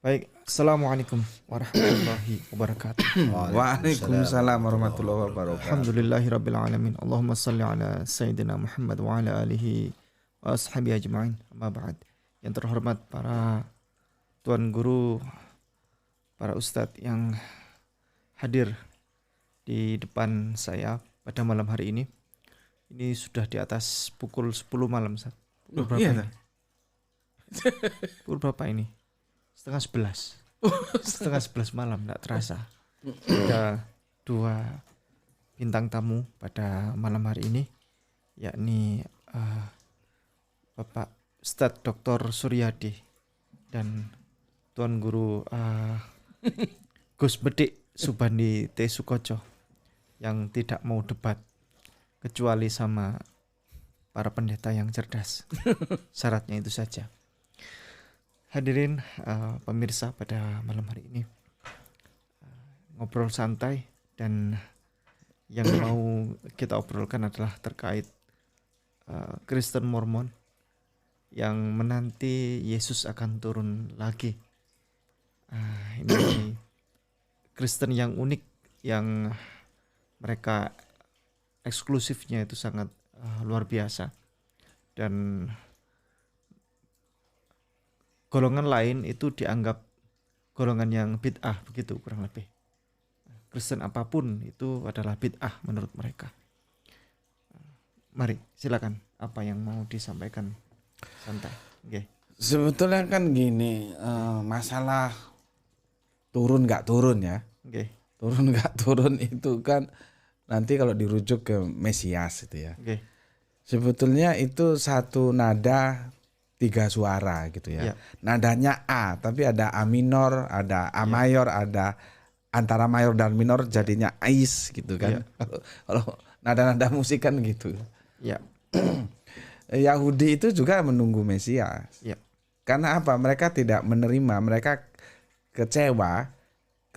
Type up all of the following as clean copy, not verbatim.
Baik, Assalamualaikum warahmatullahi wabarakatuh. Waalaikumsalam warahmatullahi wabarakatuh. Alhamdulillahirabbil alamin. Allahumma shalli ala sayyidina Muhammad wa ala alihi wa ashabihi ajma'in. Amma ba'd. Yang terhormat para tuan guru, para ustadz yang hadir di depan saya pada malam hari ini. Ini sudah di atas pukul 10 malam, Ustaz. Pukul berapa ini? Pukul berapa ini? Setengah 11. Setengah 11 malam, tidak terasa. Ada dua bintang tamu pada malam hari ini, yakni Bapak Ustadz Dr. Suryadi dan Tuan Guru Gus Bedik Subandi T. Sukoco, yang tidak mau debat kecuali sama para pendeta yang cerdas. Syaratnya itu saja. Hadirin pemirsa, pada malam hari ini ngobrol santai, dan yang mau kita obrolkan adalah terkait Kristen Mormon yang menanti Yesus akan turun lagi. Ini Kristen yang unik, yang mereka eksklusifnya itu sangat luar biasa, dan golongan lain itu dianggap golongan yang bid'ah, begitu kurang lebih. Kristen apapun itu adalah bid'ah menurut mereka. Mari, silakan, apa yang mau disampaikan? Santai. Okay. Sebetulnya kan gini, masalah turun nggak turun ya. Okay. Turun nggak turun itu kan nanti kalau dirujuk ke Mesias itu ya. Okay. Sebetulnya itu satu nada 3 suara gitu ya. Nadanya A, tapi ada A minor, ada A mayor, ada antara mayor dan minor jadinya ais gitu kan. Kalau nada-nada musik kan gitu. Yahudi itu juga menunggu Mesias. Karena apa? Mereka tidak menerima, mereka kecewa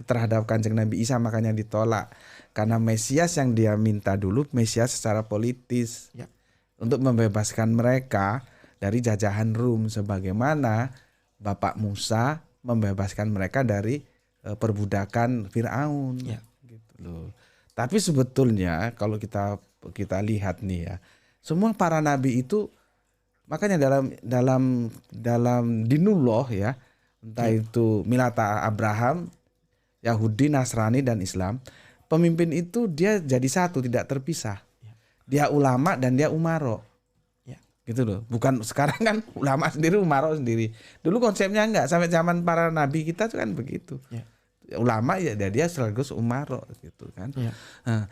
terhadap Kanjeng Nabi Isa, makanya ditolak. Karena Mesias yang dia minta dulu Mesias secara politis. Untuk membebaskan mereka dari jajahan Rum, sebagaimana Bapak Musa membebaskan mereka dari perbudakan Firaun. Gitu loh. Tapi sebetulnya kalau kita lihat nih ya, semua para nabi itu, makanya dalam dinullah ya, entah itu milata Abraham, Yahudi, Nasrani dan Islam, pemimpin itu dia jadi satu, tidak terpisah. Dia ulama dan dia umaro. Gitu loh. Bukan sekarang kan ulama sendiri, umaro sendiri. Dulu konsepnya enggak, sampai zaman para nabi kita tuh kan begitu. Ulama ya dia sekaligus umaro gitu kan. Nah,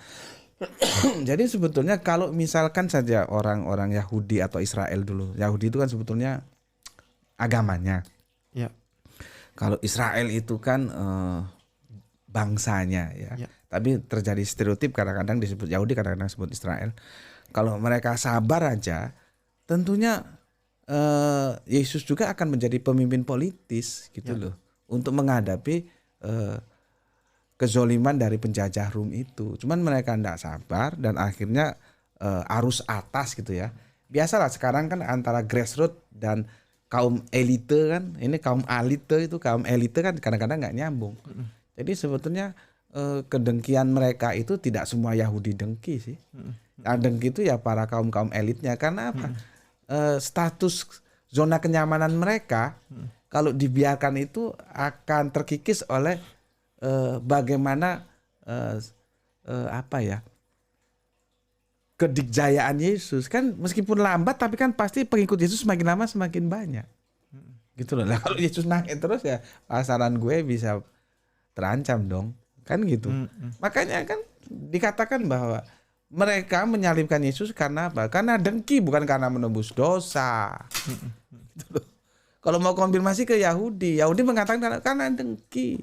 jadi sebetulnya kalau misalkan saja orang-orang Yahudi atau Israel dulu. Yahudi itu kan sebetulnya agamanya. Kalau Israel itu kan bangsanya ya. Tapi terjadi stereotip, kadang-kadang disebut Yahudi, kadang-kadang disebut Israel. Kalau mereka sabar aja, tentunya Yesus juga akan menjadi pemimpin politis gitu loh, untuk menghadapi kezoliman dari penjajah Rum itu. Cuman mereka tidak sabar dan akhirnya arus atas gitu ya. Biasalah sekarang kan antara grassroots dan kaum elite kan, ini kaum elite itu, kaum elite kan kadang-kadang nggak nyambung. Jadi sebetulnya kedengkian mereka itu tidak semua Yahudi dengki sih. Dengki itu ya para kaum elitnya, karena apa? Status zona kenyamanan mereka kalau dibiarkan itu akan terkikis oleh bagaimana kedikjayaan Yesus kan, meskipun lambat tapi kan pasti pengikut Yesus semakin lama semakin banyak gitu loh. Nah, kalau Yesus naik terus ya pasaran gue bisa terancam dong kan gitu. Makanya kan dikatakan bahwa mereka menyalibkan Yesus karena apa? Karena dengki, bukan karena menebus dosa. Kalau mau konfirmasi ke Yahudi mengatakan karena dengki.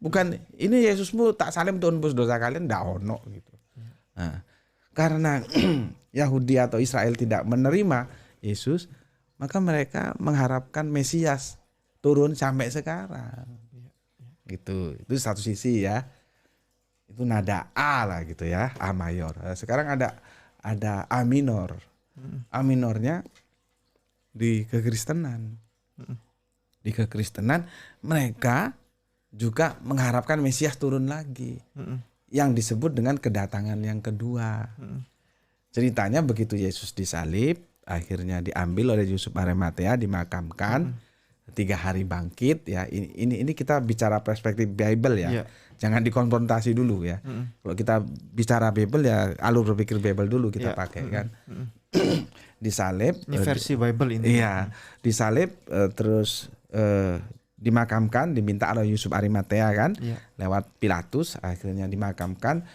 Bukan ini Yesusmu tak salib untuk menebus dosa kalian, ndak ono gitu. Nah, karena Yahudi atau Israel tidak menerima Yesus, maka mereka mengharapkan Mesias turun sampai sekarang. Gitu. Itu satu sisi ya. Itu nada A lah gitu ya, A mayor. Sekarang ada A minor. A minornya di kekristenan. Di kekristenan mereka juga mengharapkan Mesias turun lagi. Yang disebut dengan kedatangan yang kedua. Ceritanya begitu Yesus disalib, akhirnya diambil oleh Yusuf Arimatea, dimakamkan, 3 hari bangkit ya. Ini kita bicara perspektif Bible ya. Jangan dikonfrontasi dulu ya. Kalau kita bicara Bible ya alur berpikir Bible dulu kita pakai kan. Disalib. Ini versi Bible ini. Iya, disalib terus dimakamkan, diminta oleh Yusuf Arimatea kan, lewat Pilatus, akhirnya dimakamkan.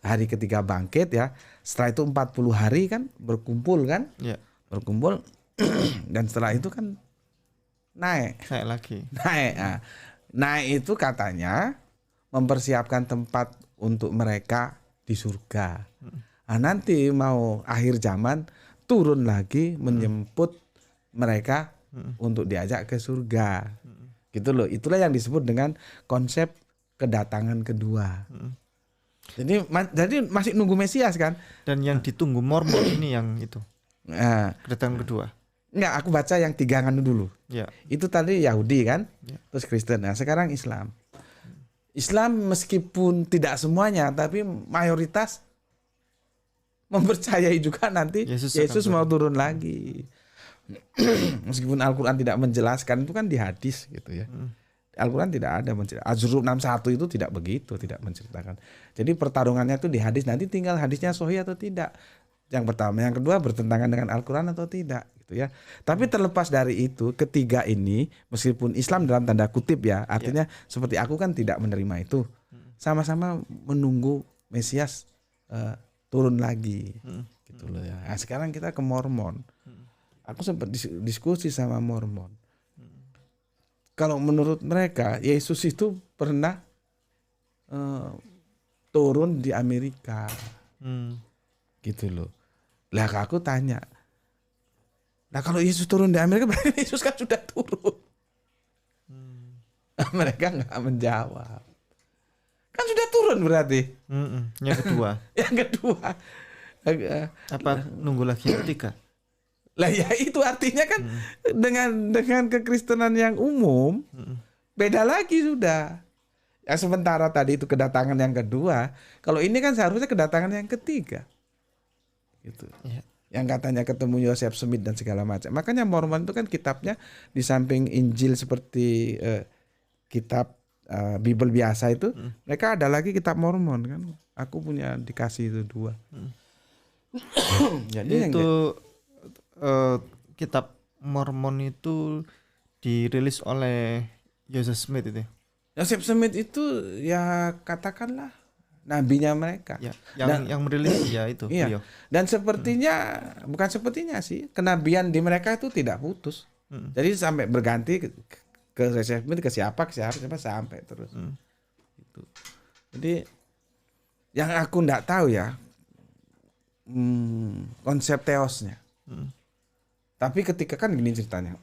Hari ketiga bangkit ya. Setelah itu 40 hari kan berkumpul kan, berkumpul dan setelah itu kan naik lagi. Naik itu katanya mempersiapkan tempat untuk mereka di surga. Nah, nanti mau akhir zaman turun lagi menjemput mereka untuk diajak ke surga. Gitu loh. Itulah yang disebut dengan konsep kedatangan kedua. Jadi masih nunggu Mesias kan? Dan yang ditunggu Mormon ini yang itu. Kedatangan kedua. Enggak, aku baca yang 3 nganu dulu. Itu tadi Yahudi kan? Terus Kristen. Nah, sekarang Islam. Islam meskipun tidak semuanya tapi mayoritas mempercayai juga nanti Yesus mau turun lagi. Meskipun Al-Quran tidak menjelaskan, itu kan di hadis gitu ya. Al-Quran tidak ada menceritakan. Az-Zukhruf 61 itu tidak begitu, tidak menceritakan. Jadi pertarungannya itu di hadis, nanti tinggal hadisnya sahih atau tidak. Yang pertama, yang kedua bertentangan dengan Al-Quran atau tidak gitu ya. Tapi terlepas dari itu, ketiga ini meskipun Islam dalam tanda kutip ya, artinya seperti aku kan tidak menerima itu. Sama-sama menunggu Mesias turun lagi gitu loh ya. Nah, sekarang kita ke Mormon. Aku sempat diskusi sama Mormon. Kalau menurut mereka Yesus itu pernah turun di Amerika, gitu loh. Lah aku tanya, nah kalau Yesus turun di Amerika berarti Yesus kan sudah turun. Mereka nggak menjawab. Kan sudah turun berarti. Yang kedua. Yang kedua. Apa nunggu lagi yang ketiga? Lah ya itu artinya kan dengan kekristenan yang umum beda lagi sudah. Ya sementara tadi itu kedatangan yang kedua, kalau ini kan seharusnya kedatangan yang ketiga. Gitu. Yang katanya ketemu Joseph Smith dan segala macam. Makanya Mormon itu kan kitabnya di samping Injil seperti kitab Bible biasa itu, mereka ada lagi kitab Mormon kan. Aku punya dikasih itu 2. Jadi itu kitab Mormon itu dirilis oleh Joseph Smith itu. Joseph Smith itu ya katakanlah nabinya mereka. Yang merilis ya itu. Iya. Dan sepertinya bukan sepertinya sih, kenabian di mereka itu tidak putus. Jadi sampai berganti ke Joseph Smith ke siapa sampai terus. Gitu. Jadi yang aku enggak tahu ya konsep teosnya. Tapi ketika kan gini ceritanya,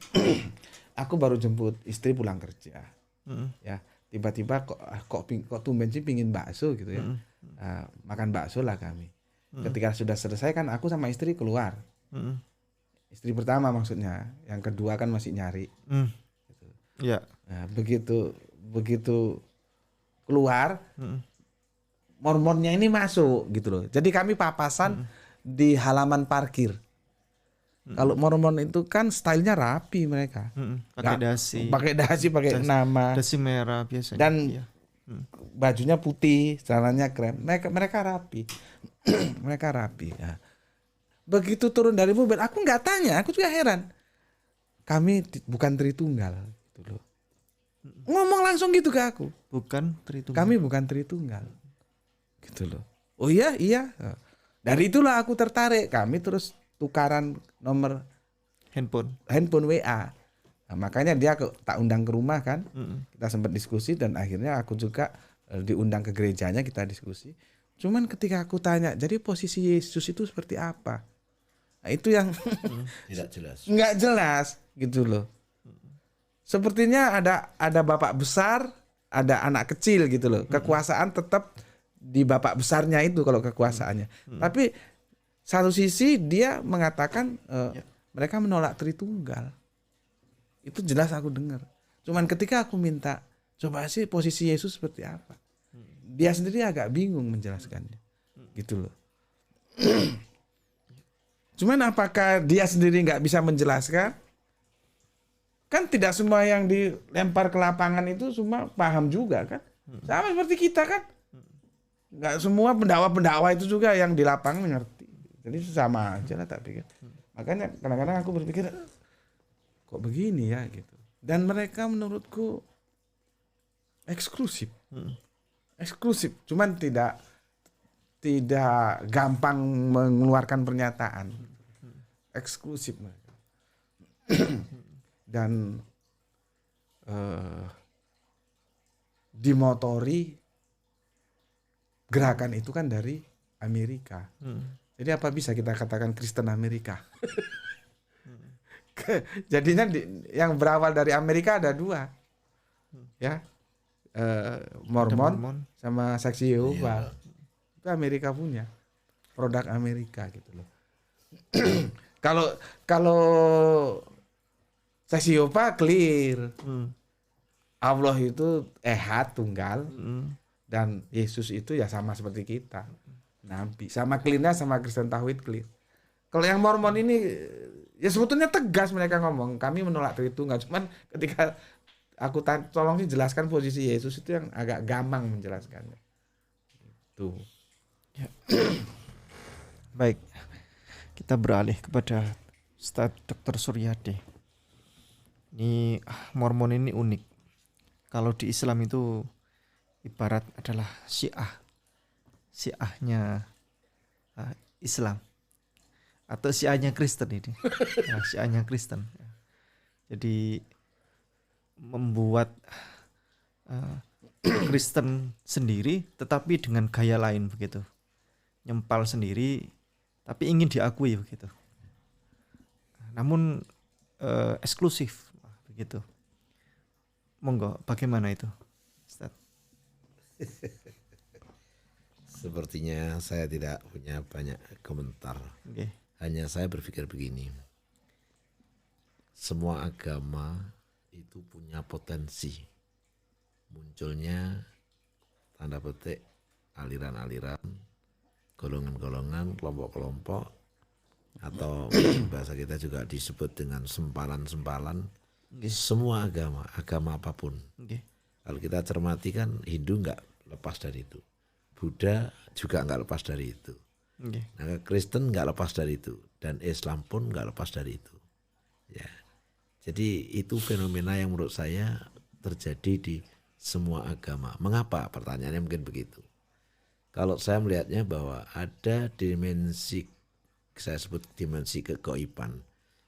aku baru jemput istri pulang kerja, ya tiba-tiba kok tumben sih pingin bakso gitu ya, makan bakso lah kami. Ketika sudah selesai kan aku sama istri keluar, istri pertama maksudnya, yang kedua kan masih nyari. Gitu. Nah, begitu keluar, Mormonnya ini masuk gitu loh. Jadi kami papasan di halaman parkir. Kalau Mormon itu kan stylenya rapi mereka. Pakai dasi, pakai nama. Dasi merah biasanya. Dan bajunya putih, celananya krem. Mereka rapi. Mereka rapi. Ya. Begitu turun dari mobil, aku nggak tanya, aku juga heran. Kami bukan Tritunggal, gitu loh. Ngomong langsung gitu ke aku. Bukan Tritunggal. Kami bukan Tritunggal, gitu loh. Oh iya. Dari itulah aku tertarik. Kami terus tukaran nomor handphone WA. Nah, makanya dia tak undang ke rumah kan. Kita sempat diskusi dan akhirnya aku juga diundang ke gerejanya, kita diskusi. Cuman ketika aku tanya, jadi posisi Yesus itu seperti apa? Nah, itu yang tidak jelas. Nggak jelas gitu loh. Sepertinya ada bapak besar, ada anak kecil gitu loh. Kekuasaan tetap di bapak besarnya itu kalau kekuasaannya. Tapi satu sisi dia mengatakan mereka menolak Tritunggal. Itu jelas aku dengar. Cuman ketika aku minta, coba sih posisi Yesus seperti apa, dia sendiri agak bingung menjelaskannya, gitu loh. Cuman apakah dia sendiri nggak bisa menjelaskan? Kan tidak semua yang dilempar ke lapangan itu semua paham juga kan. Sama seperti kita kan. Nggak semua pendakwa-pendakwa itu juga yang di lapangan ngerti. Jadi sama aja lah tak pikir. Makanya kadang-kadang aku berpikir kok begini ya gitu. Dan mereka menurutku eksklusif. Eksklusif. Cuman tidak gampang mengeluarkan pernyataan. Eksklusif mereka. Dan dimotori gerakan itu kan dari Amerika. Jadi apa bisa kita katakan Kristen Amerika? Jadinya yang berawal dari Amerika ada dua, ya, Mormon sama Saksi Yehova. Itu Amerika punya, produk Amerika gitu loh. Kalau Saksi Yehova clear, Allah itu ehad tunggal. Dan Yesus itu ya sama seperti kita, nabi. Sama clearnya sama Kristen Tauhid clear. Kalau yang Mormon ini ya sebetulnya tegas mereka ngomong, kami menolak Tritunggal. Cuman ketika aku tolong sih jelaskan posisi Yesus itu yang agak gampang menjelaskannya. Tuh. Ya. Baik, kita beralih kepada Ustadz Dr. Suryadi. Ini Mormon ini unik. Kalau di Islam itu ibarat adalah Syiahnya Islam atau Syiahnya Kristen ini. Nah, Syiahnya Kristen. Jadi membuat Kristen sendiri tetapi dengan gaya lain begitu. Nyempal sendiri tapi ingin diakui begitu. Namun eksklusif begitu. Monggo, bagaimana itu, Ustaz? Sepertinya saya tidak punya banyak komentar. Okay. Hanya saya berpikir begini. Semua agama itu punya potensi munculnya tanda petik aliran-aliran, golongan-golongan, kelompok-kelompok, atau bahasa kita juga disebut dengan sempalan-sempalan. Semua agama apapun. Kalau kita cermati kan Hindu nggak lepas dari itu, Buddha juga nggak lepas dari itu, nah, Kristen nggak lepas dari itu, dan Islam pun nggak lepas dari itu. Ya, jadi itu fenomena yang menurut saya terjadi di semua agama. Mengapa? Pertanyaannya mungkin begitu. Kalau saya melihatnya bahwa ada dimensi, saya sebut dimensi kegaiban.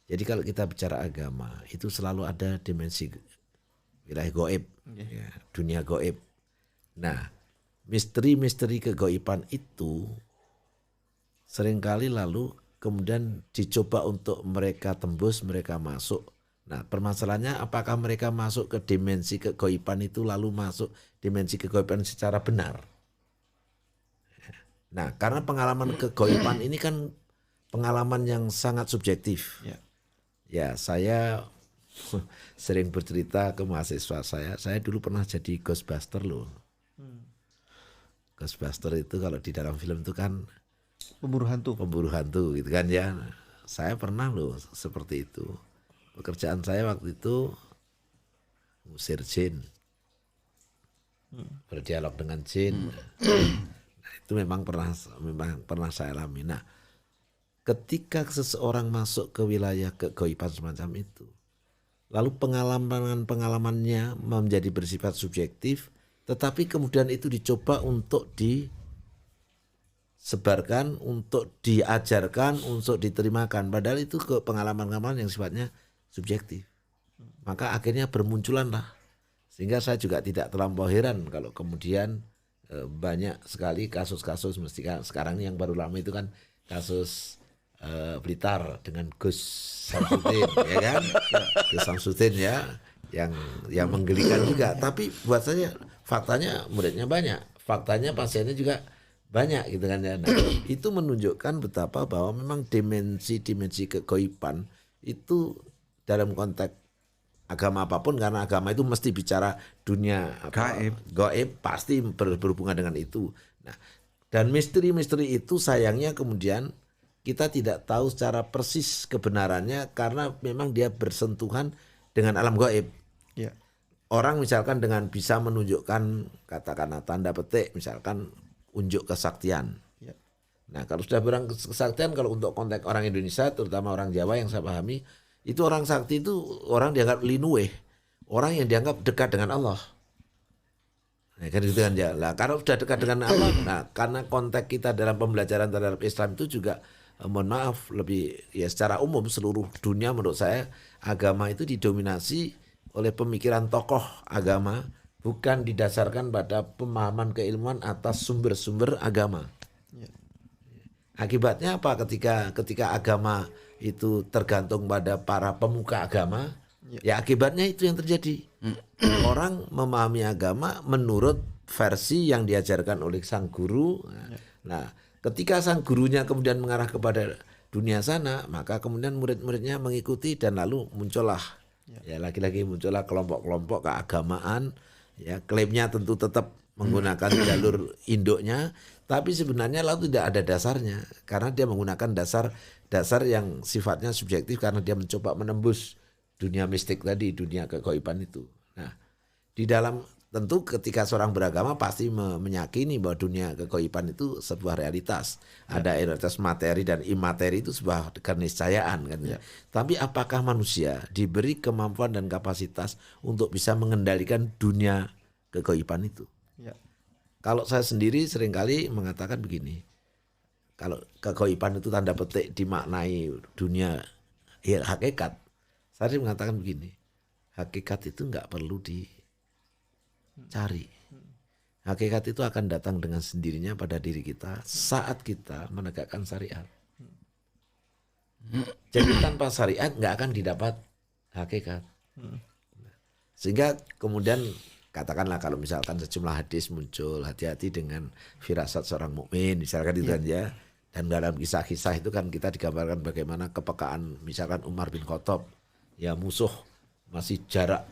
Jadi kalau kita bicara agama itu selalu ada dimensi wilayah gaib, ya, dunia gaib. Nah, misteri-misteri kegaiban itu seringkali lalu kemudian dicoba untuk mereka tembus, mereka masuk. Nah, permasalahannya apakah mereka masuk ke dimensi kegaiban itu lalu masuk dimensi kegaiban secara benar? Nah, karena pengalaman kegaiban ini kan pengalaman yang sangat subjektif. Ya, saya sering bercerita ke mahasiswa saya dulu pernah jadi Ghostbuster loh. Ghostbuster itu kalau di dalam film itu kan pemburu hantu gitu kan ya. Saya pernah loh seperti itu. Pekerjaan saya waktu itu ngusir jin, berdialog dengan jin. Nah, itu memang pernah saya alami. Nah, ketika seseorang masuk ke wilayah kegaiban semacam itu, lalu pengalamannya menjadi bersifat subjektif, tetapi kemudian itu dicoba untuk disebarkan, untuk diajarkan, untuk diterimakan. Padahal itu pengalaman-pengalaman yang sifatnya subjektif. Maka akhirnya bermunculan lah. Sehingga saya juga tidak terlampau heran kalau kemudian banyak sekali kasus-kasus, mesti sekarang yang baru lama itu kan kasus Blitar dengan Gus Samsudin, ya kan? Gus Samsudin ya, yang menggelikan juga. Tapi buat saya faktanya muridnya banyak, faktanya pasiennya juga banyak gitu kan ya. Nah, itu menunjukkan betapa bahwa memang dimensi kegaiban itu dalam konteks agama apapun, karena agama itu mesti bicara dunia gaib, pasti berhubungan dengan itu. Nah, dan misteri-misteri itu sayangnya kemudian kita tidak tahu secara persis kebenarannya karena memang dia bersentuhan dengan alam gaib. Ya. Orang misalkan dengan bisa menunjukkan katakanlah tanda petik, misalkan unjuk kesaktian. Ya. Nah, kalau sudah berang kesaktian, kalau untuk konteks orang Indonesia, terutama orang Jawa yang saya pahami, itu orang sakti itu orang dianggap linuwe, orang yang dianggap dekat dengan Allah. Nah, kan gitu kan ya. Nah, kalau sudah dekat dengan Allah, nah karena konteks kita dalam pembelajaran terhadap Islam itu juga mohon maaf lebih ya secara umum seluruh dunia menurut saya agama itu didominasi oleh pemikiran tokoh agama, bukan didasarkan pada pemahaman keilmuan atas sumber-sumber agama. Ya. Akibatnya apa ketika agama itu tergantung pada para pemuka agama, ya akibatnya itu yang terjadi. Orang memahami agama menurut versi yang diajarkan oleh sang guru. Nah, ketika sang gurunya kemudian mengarah kepada dunia sana, maka kemudian murid-muridnya mengikuti dan lalu muncullah ya lagi-lagi muncullah kelompok-kelompok keagamaan. Ya, klaimnya tentu tetap menggunakan jalur induknya, tapi sebenarnya lalu tidak ada dasarnya karena dia menggunakan dasar yang sifatnya subjektif karena dia mencoba menembus dunia mistik tadi, dunia kegoiban itu. Nah, di dalam tentu ketika seorang beragama pasti meyakini bahwa dunia kegoiban itu sebuah realitas. Ada realitas materi dan imateri itu sebuah keniscayaan kan. Ya. Tapi apakah manusia diberi kemampuan dan kapasitas untuk bisa mengendalikan dunia kegoiban itu? Ya. Kalau saya sendiri seringkali mengatakan begini. Kalau kegoiban itu tanda petik dimaknai dunia hakikat. Saya mengatakan begini. Hakikat itu enggak perlu dicari. Hakikat itu akan datang dengan sendirinya pada diri kita saat kita menegakkan syariat. Jadi tanpa syariat nggak akan didapat hakikat. Sehingga kemudian katakanlah kalau misalkan sejumlah hadis muncul, hati-hati dengan firasat seorang mukmin, misalkan itu kan ya. Dan dalam kisah-kisah itu kan kita digambarkan bagaimana kepekaan misalkan Umar bin Khattab, ya musuh masih jarak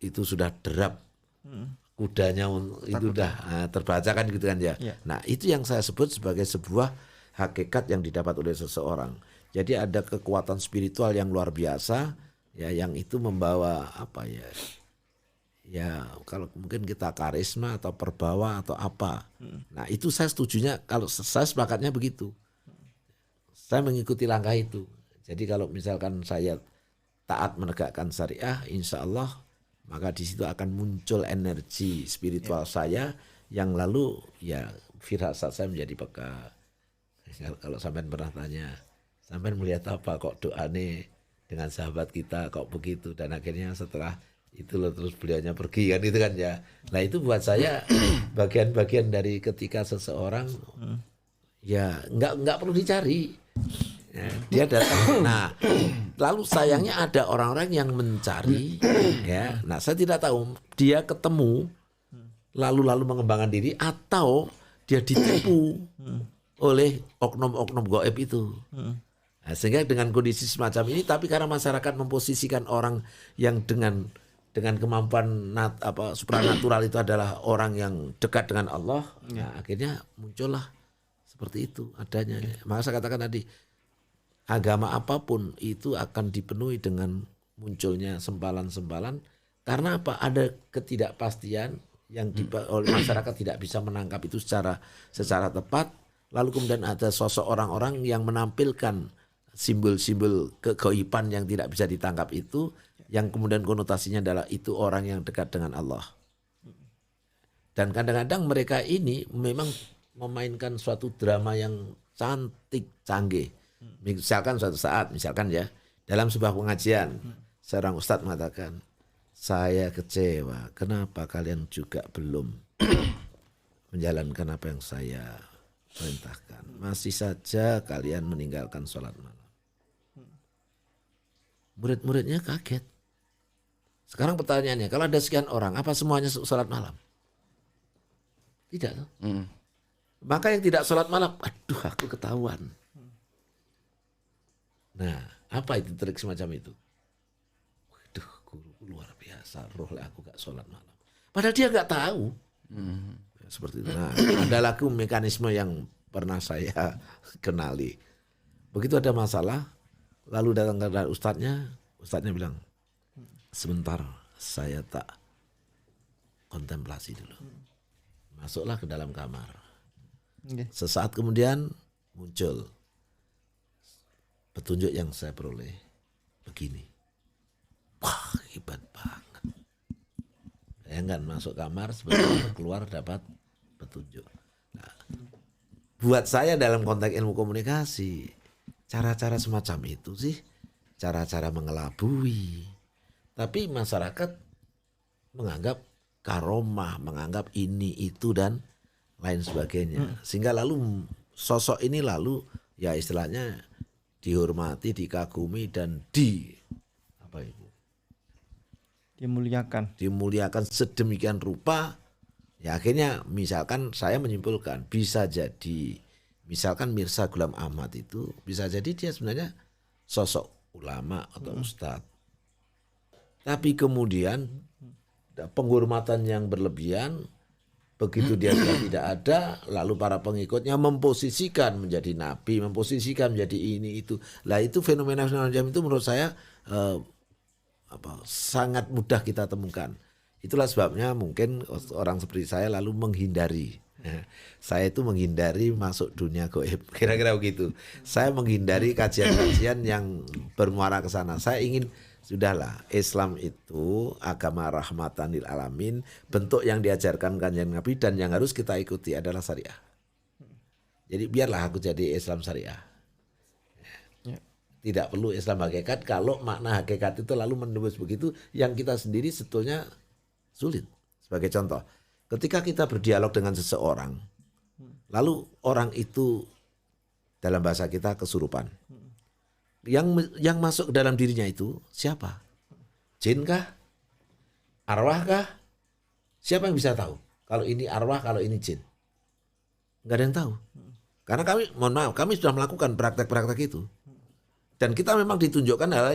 itu sudah derap. Kudanya itu udah terbaca kan gitu kan ya. Nah itu yang saya sebut sebagai sebuah hakikat yang didapat oleh seseorang. Jadi ada kekuatan spiritual yang luar biasa ya, yang itu membawa apa ya. Ya kalau mungkin kita karisma atau perbawa atau apa. Nah itu saya setujunya, kalau saya sepakatnya begitu. Saya mengikuti langkah itu. Jadi kalau misalkan saya taat menegakkan syariah, insya Allah maka di situ akan muncul energi spiritual saya yang lalu ya firasat saya menjadi peka. Kalau sampean pernah tanya, sampean melihat apa kok doane dengan sahabat kita kok begitu, dan akhirnya setelah itu loh terus beliaunya pergi kan itu kan ya. Nah itu buat saya bagian-bagian dari ketika seseorang ya nggak perlu dicari. Ya, dia datang. Nah, lalu sayangnya ada orang-orang yang mencari, ya. Nah, saya tidak tahu dia ketemu lalu mengembangkan diri atau dia ditipu oleh oknum-oknum gaib itu. Nah, sehingga dengan kondisi semacam ini, tapi karena masyarakat memposisikan orang yang dengan kemampuan supranatural itu adalah orang yang dekat dengan Allah, nah, akhirnya muncullah seperti itu adanya. Maka saya katakan tadi, agama apapun itu akan dipenuhi dengan munculnya sempalan-sempalan karena apa? Ada ketidakpastian yang oleh masyarakat tidak bisa menangkap itu secara tepat. Lalu kemudian ada sosok orang-orang yang menampilkan simbol-simbol kegoiban yang tidak bisa ditangkap itu, yang kemudian konotasinya adalah itu orang yang dekat dengan Allah. Dan kadang-kadang mereka ini memang memainkan suatu drama yang cantik, canggih. Misalkan suatu saat, misalkan ya, dalam sebuah pengajian, seorang ustadz mengatakan, saya kecewa, kenapa kalian juga belum menjalankan apa yang saya perintahkan. Masih saja kalian meninggalkan sholat malam. Murid-muridnya kaget. Sekarang pertanyaannya, kalau ada sekian orang, apa semuanya sholat malam? Tidak. Maka yang tidak sholat malam, aduh aku ketahuan. Nah, Apa itu trik semacam itu? Waduh, guru luar biasa, roh lah aku gak sholat malam. Padahal dia gak tahu. Seperti itu. Nah, ada lagi mekanisme yang pernah saya kenali. Begitu ada masalah, lalu datang ke ustadznya bilang, sebentar saya tak kontemplasi dulu. Masuklah ke dalam kamar. Sesaat kemudian muncul petunjuk yang saya peroleh begini. Wah, hebat banget. Bayangkan masuk kamar, sebentar keluar dapat petunjuk. Nah, buat saya dalam konteks ilmu komunikasi, cara-cara semacam itu sih cara-cara mengelabui. Tapi masyarakat menganggap karomah, menganggap ini itu dan lain sebagainya. Sehingga lalu sosok ini lalu ya istilahnya dihormati, dikagumi dan dimuliakan sedemikian rupa. Ya akhirnya misalkan saya menyimpulkan bisa jadi misalkan Mirza Ghulam Ahmad itu bisa jadi dia sebenarnya sosok ulama atau ustadz. Tapi kemudian penghormatan yang berlebihan, begitu dia sudah tidak ada, lalu para pengikutnya memposisikan menjadi nabi, memposisikan menjadi ini itu. Lah itu fenomena semacam itu menurut saya sangat mudah kita temukan. Itulah sebabnya mungkin orang seperti saya lalu menghindari. Saya itu menghindari masuk dunia gaib, kira-kira begitu. Saya menghindari kajian-kajian yang bermuara ke sana. Saya ingin sudahlah, Islam itu agama rahmatan lil alamin, bentuk yang diajarkan kanjeng Nabi dan yang harus kita ikuti adalah syariah. Jadi biarlah aku jadi Islam syariah. Tidak perlu Islam hakikat kalau makna hakikat itu lalu menembus begitu yang kita sendiri sebetulnya sulit. Sebagai contoh, ketika kita berdialog dengan seseorang, lalu orang itu dalam bahasa kita kesurupan. Yang masuk ke dalam dirinya itu siapa? Jin kah? Arwah kah? Siapa yang bisa tahu? Kalau ini arwah, kalau ini jin. Nggak ada yang tahu. Karena kami, mohon maaf, kami sudah melakukan praktek-praktek itu. Dan kita memang ditunjukkan hal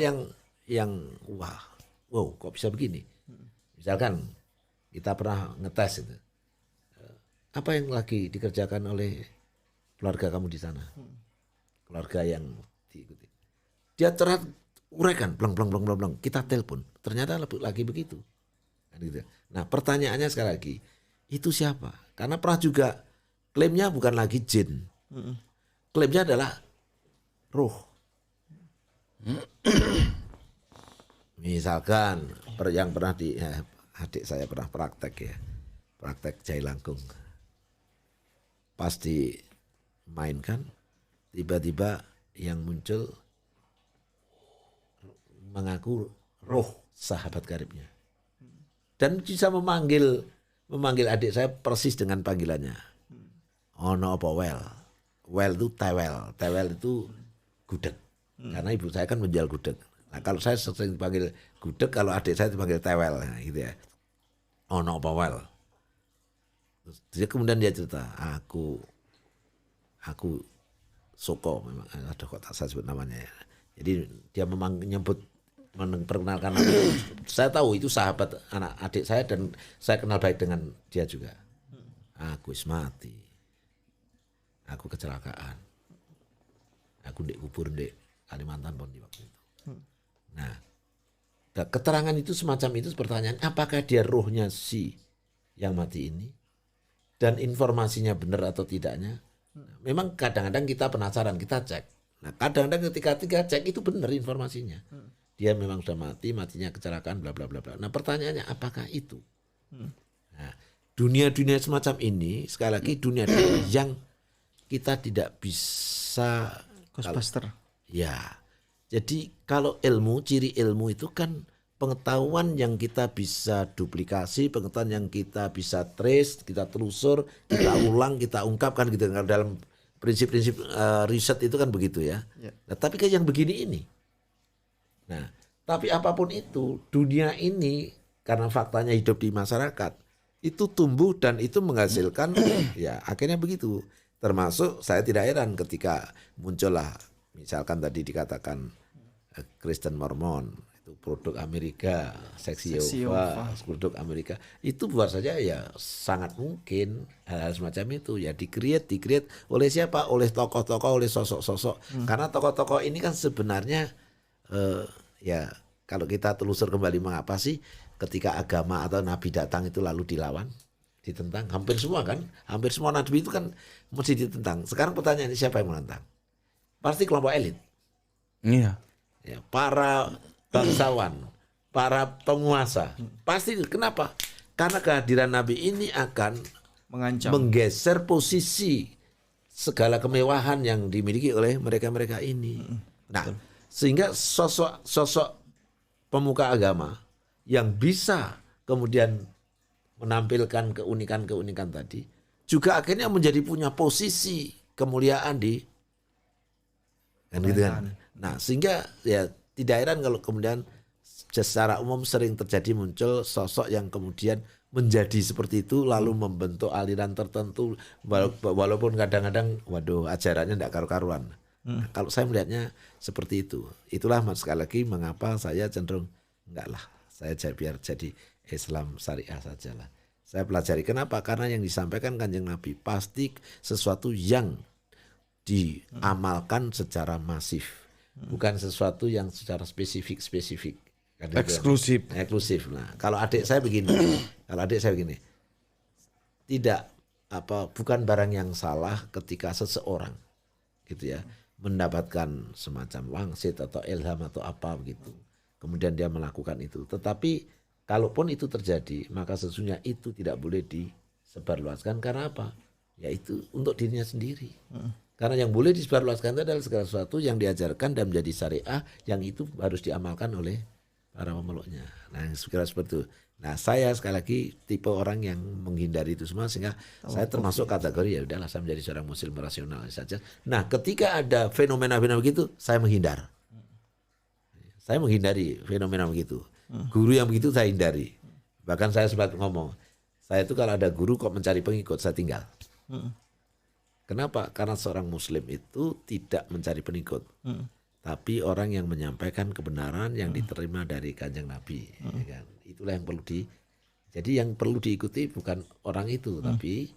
yang wow, kok bisa begini? Misalkan kita pernah ngetes itu. Apa yang lagi dikerjakan oleh keluarga kamu di sana? Keluarga yang diikuti. Dia terlihat uraikan, blong. Kita telepon, ternyata lagi begitu. Nah pertanyaannya sekali lagi, itu siapa? Karena pernah juga klaimnya bukan lagi jin, klaimnya adalah ruh. Misalkan yang pernah adik saya pernah praktek jai langkung. Pas dimainkan, tiba-tiba yang muncul mengaku roh sahabat karibnya dan bisa memanggil adik saya persis dengan panggilannya. Ono apa well itu tewel itu gudeg karena ibu saya kan menjual gudeg. Nah kalau saya sering dipanggil gudeg, kalau adik saya dipanggil tewel, nah, gitu ya. Ono apa well. Terus kemudian dia cerita, aku Soko, memang ada kok tak saya sebut namanya ya. Jadi dia memang memperkenalkan nama. Saya tahu itu sahabat anak adik saya dan saya kenal baik dengan dia juga. Aku mati. Aku kecelakaan. Aku kubur di Kalimantan pun di waktu itu. Nah, keterangan itu semacam itu pertanyaan, apakah dia rohnya si yang mati ini? Dan informasinya benar atau tidaknya? Memang kadang-kadang kita penasaran, kita cek. Nah, kadang-kadang ketika cek itu benar informasinya. Dia memang sudah matinya kecelakaan, bla bla bla bla. Nah, pertanyaannya apakah itu? Nah, dunia-dunia semacam ini, sekali lagi dunia yang kita tidak bisa Ghostbuster. Ya. Jadi kalau ciri ilmu itu kan pengetahuan yang kita bisa duplikasi, pengetahuan yang kita bisa trace, kita telusur, kita ulang, kita ungkapkan gitu. Dalam prinsip-prinsip riset itu kan begitu ya. Nah, tapi kayak yang begini ini. Nah, tapi apapun itu, dunia ini karena faktanya hidup di masyarakat, itu tumbuh dan itu menghasilkan ya akhirnya begitu. Termasuk saya tidak heran ketika muncullah misalkan tadi dikatakan Kristen Mormon, itu produk Amerika, seksi Seksi Yehova, produk Amerika, itu buat saja ya sangat mungkin hal-hal semacam itu ya di-create oleh siapa? Oleh tokoh-tokoh, oleh sosok-sosok. Karena tokoh-tokoh ini kan sebenarnya ya kalau kita telusur kembali mengapa sih ketika agama atau nabi datang itu lalu dilawan, ditentang, hampir semua nabi itu kan mesti ditentang. Sekarang pertanyaannya siapa yang menentang? Pasti kelompok elit. Iya. Ya, para bangsawan, para penguasa. Pasti kenapa? Karena kehadiran Nabi ini akan mengancam, menggeser posisi segala kemewahan yang dimiliki oleh mereka-mereka ini. Nah, sehingga sosok pemuka agama yang bisa kemudian menampilkan keunikan-keunikan tadi juga akhirnya menjadi punya posisi kemuliaan di kan gitu kan. Nah, sehingga ya tidak heran kalau kemudian secara umum sering terjadi muncul sosok yang kemudian menjadi seperti itu lalu membentuk aliran tertentu walaupun kadang-kadang waduh ajarannya tidak karu-karuan. Nah, kalau saya melihatnya seperti itu. Itulah sekali lagi mengapa saya cenderung enggak lah, saya biar jadi Islam syariah sajalah. Saya pelajari kenapa? Karena yang disampaikan Kanjeng Nabi pasti sesuatu yang diamalkan secara masif, bukan sesuatu yang secara spesifik. Kan eksklusif. Nah, kalau adik saya begini, tidak bukan barang yang salah ketika seseorang gitu ya mendapatkan semacam wangsit atau ilham atau apa begitu, kemudian dia melakukan itu. Tetapi kalaupun itu terjadi, maka sesungguhnya itu tidak boleh disebarluaskan. Karena apa? Yaitu untuk dirinya sendiri. Karena yang boleh disebarluaskan itu adalah segala sesuatu yang diajarkan dan menjadi syariah yang itu harus diamalkan oleh para pemeluknya. Nah, segala seperti itu. Nah, saya sekali lagi tipe orang yang menghindari itu semua sehingga saya termasuk kategori ya udahlah saya menjadi seorang muslim rasional saja. Nah, ketika ada fenomena-fenomena begitu, saya menghindar. Saya menghindari fenomena begitu. Guru yang begitu saya hindari. Bahkan saya sempat ngomong, saya itu kalau ada guru kok mencari pengikut, saya tinggal. Kenapa? Karena seorang muslim itu tidak mencari pengikut, tapi orang yang menyampaikan kebenaran yang diterima dari Kanjeng Nabi. Ya kan? Itulah yang perlu jadi yang perlu diikuti bukan orang itu, tapi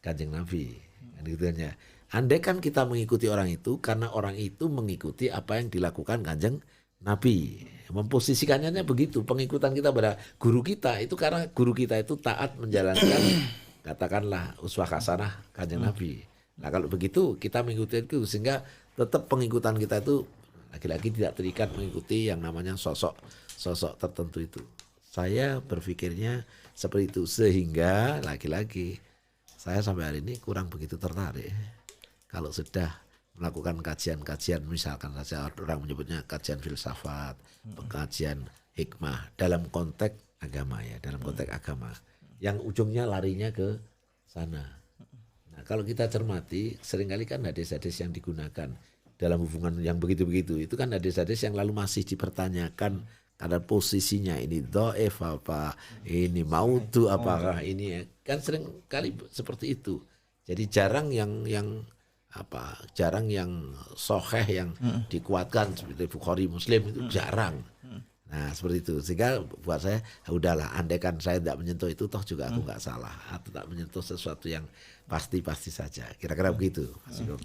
Kanjeng Nabi. Kan gitu ya. Andai kan kita mengikuti orang itu karena orang itu mengikuti apa yang dilakukan Kanjeng Nabi, memposisikannya begitu. Pengikutan kita pada guru kita itu karena guru kita itu taat menjalankan katakanlah uswah hasanah Kanjeng Nabi. Nah, kalau begitu kita mengikuti itu sehingga tetap pengikutan kita itu lagi-lagi tidak terikat mengikuti yang namanya sosok tertentu itu. Saya berpikirnya seperti itu sehingga lagi-lagi saya sampai hari ini kurang begitu tertarik kalau sudah melakukan kajian-kajian, misalkan saja orang menyebutnya kajian filsafat, kajian hikmah dalam konteks agama ya, dalam konteks agama yang ujungnya larinya ke sana. Nah, kalau kita cermati, seringkali kan hadis-hadis yang digunakan dalam hubungan yang begitu-begitu itu kan hadis-hadis yang lalu masih dipertanyakan karena posisinya ini dhaif apa, ini maudhu apakah ini kan sering kali seperti itu. Jadi jarang yang sahih yang dikuatkan seperti Bukhari Muslim itu jarang. Nah seperti itu sehingga buat saya udahlah andaikan saya tidak menyentuh itu toh juga aku nggak salah atau tak menyentuh sesuatu yang pasti saja kira-kira begitu Mas Igong.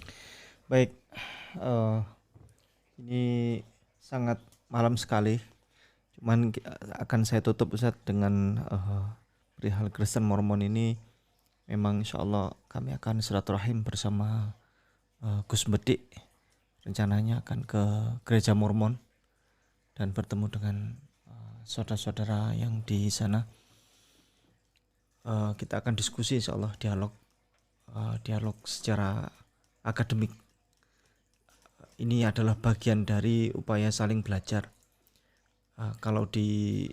Baik, ini sangat malam sekali, cuman akan saya tutup Ustaz dengan perihal Kristen Mormon ini. Memang insya Allah kami akan silaturahim bersama Gus Medik, rencananya akan ke gereja Mormon dan bertemu dengan saudara-saudara yang di sana. Kita akan diskusi insya Allah, dialog secara akademik. Ini adalah bagian dari upaya saling belajar. Kalau di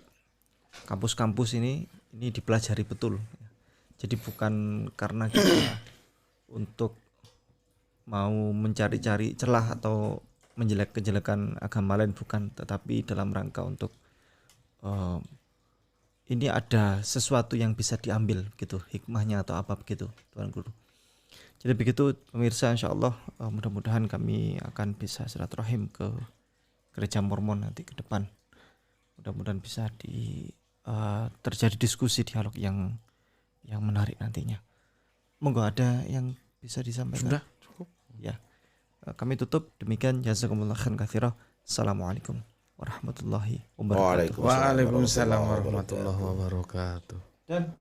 kampus-kampus ini dipelajari betul. Jadi bukan karena kita untuk mau mencari-cari celah atau menjelek-jelekan agama lain, bukan, tetapi dalam rangka untuk ini ada sesuatu yang bisa diambil gitu, hikmahnya atau apa begitu Tuan Guru. Jadi begitu pemirsa, insya Allah mudah-mudahan kami akan bisa silaturahim ke gereja Mormon nanti ke depan. Mudah-mudahan bisa terjadi diskusi dialog yang menarik nantinya. Monggo ada yang bisa disampaikan? Sudah cukup. Ya. Kami tutup demikian, jazakumullah khairan katsira. Assalamualaikum warahmatullahi wabarakatuh. Waalaikumsalam warahmatullahi wabarakatuh. Dan